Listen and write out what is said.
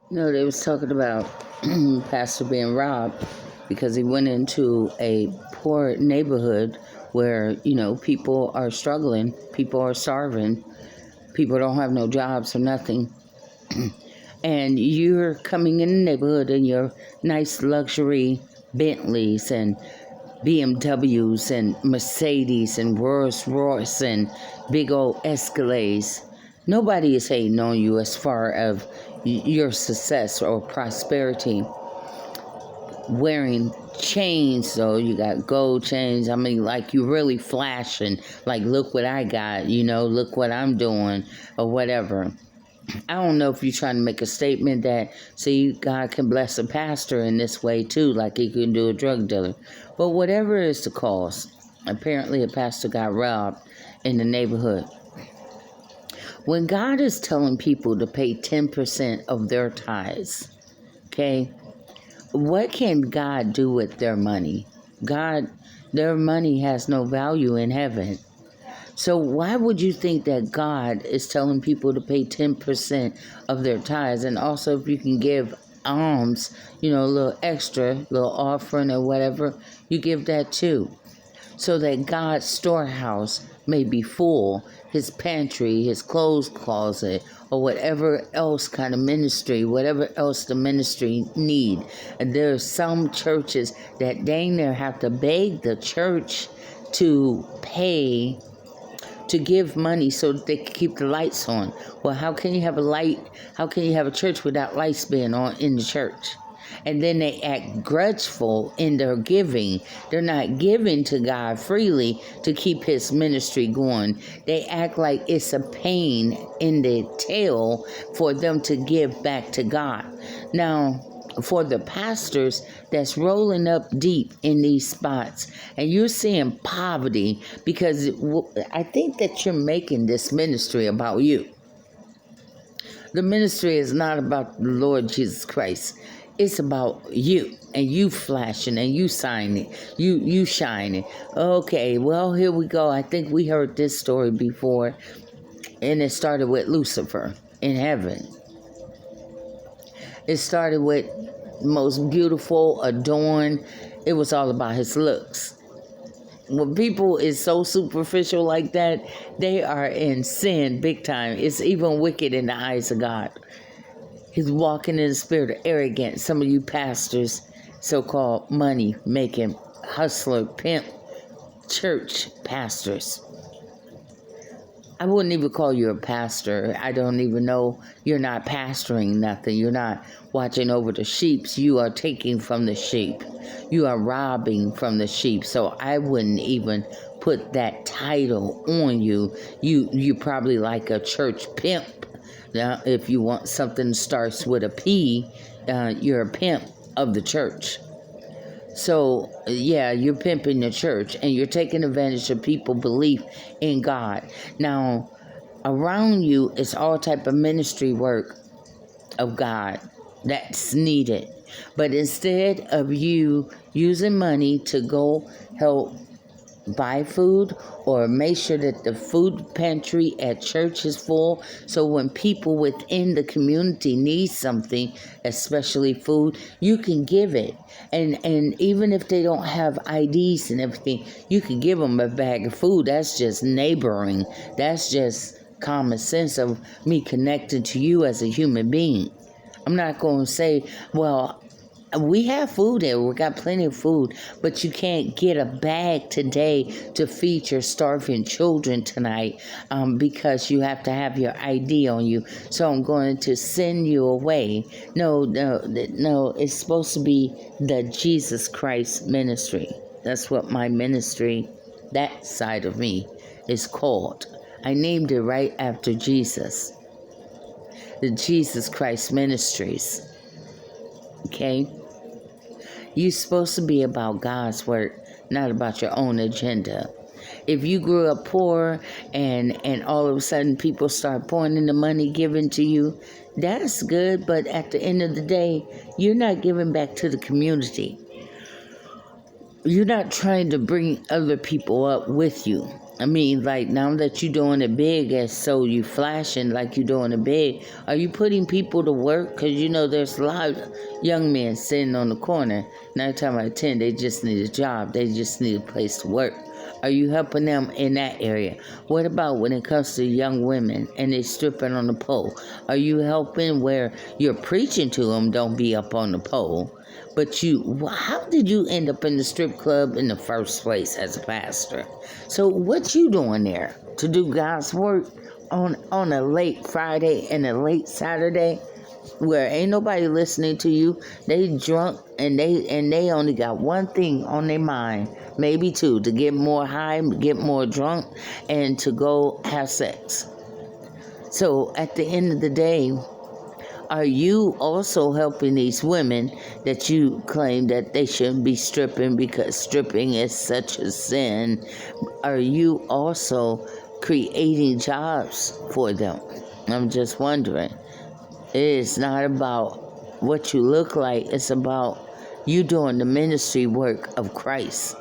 No, they was talking about Pastor being robbed because he went into a poor neighborhood where, people are struggling, people are starving, people don't have no jobs or nothing. And you're coming in the neighborhood in your nice luxury Bentleys and BMWs and Mercedes and Rolls Royce and big old Escalades. Nobody is hating on you as far as your success or prosperity. Wearing chains, so you got gold chains. I mean, like you really flashing, like look what I got, look what I'm doing or whatever. I don't know if you're trying to make a statement that, see, God can bless a pastor in this way too, like he can do a drug dealer. But whatever is the cause, apparently a pastor got robbed in the neighborhood. When God is telling people to pay 10% of their tithes, okay, what can God do with their money? Their money has no value in heaven. So why would you think that God is telling people to pay 10% of their tithes? And also if you can give alms, a little extra, little offering or whatever, you give that too. So that God's storehouse may be full, his pantry, his clothes closet, or whatever else kind of ministry, whatever else the ministry need. And there are some churches that dang near have to beg the church to pay to give money so that they can keep the lights on. Well, how can you have a church without lights being on in the church? And then they act grudgeful in their giving. They're not giving to God freely to keep his ministry going. They act like it's a pain in the tail for them to give back to God. Now, for the pastors that's rolling up deep in these spots, and you're seeing poverty, because I think that you're making this ministry about you. The ministry is not about the Lord Jesus Christ. It's about you and you flashing and you signing, you shining. Okay, well, here we go. I think we heard this story before, and it started with Lucifer in heaven. It started with most beautiful, adorned. It was all about his looks. When people is so superficial like that, they are in sin big time. It's even wicked in the eyes of God. He's walking in the spirit of arrogance. Some of you pastors, so-called money-making, hustler, pimp, church pastors. I wouldn't even call you a pastor. I don't even know. You're not pastoring nothing. You're not watching over the sheep. You are taking from the sheep. You are robbing from the sheep. So I wouldn't even put that title on you. You probably like a church pimp. Now, if you want something that starts with a P, you're a pimp of the church. So, yeah, you're pimping the church and you're taking advantage of people's belief in God. Now, around you is all type of ministry work of God that's needed. But instead of you using money to go help buy food or make sure that the food pantry at church is full, so when people within the community need something, especially food, you can give it. And even if they don't have IDs and everything, you can give them a bag of food. That's just neighboring. That's just common sense of me connecting to you as a human being. I'm not going to say, well, we have food there. We got plenty of food, but you can't get a bag today to feed your starving children tonight because you have to have your ID on you. So I'm going to send you away. No. It's supposed to be the Jesus Christ ministry. That's what my ministry, that side of me, is called. I named it right after Jesus. The Jesus Christ Ministries. Okay? You're supposed to be about God's work, not about your own agenda. If you grew up poor and all of a sudden people start pouring in the money given to you, that's good, but at the end of the day, you're not giving back to the community. you're not trying to bring other people up with you. I mean, like now that you're doing it big, as so you flashing like you're doing it big, are you putting people to work? Because you know there's a lot of young men sitting on the corner. 9 times out of 10, they just need a job. They just need a place to work. Are you helping them in that area? What about when it comes to young women and they stripping on the pole? Are you helping where you're preaching to them, don't be up on the pole? But how did you end up in the strip club in the first place as a pastor? So what you doing there to do God's work on a late Friday and a late Saturday where ain't nobody listening to you? They drunk and they only got one thing on their mind, maybe two, to get more high, get more drunk, and to go have sex. So at the end of the day, are you also helping these women that you claim that they shouldn't be stripping because stripping is such a sin? Are you also creating jobs for them? I'm just wondering. It is not about what you look like. It's about you doing the ministry work of Christ.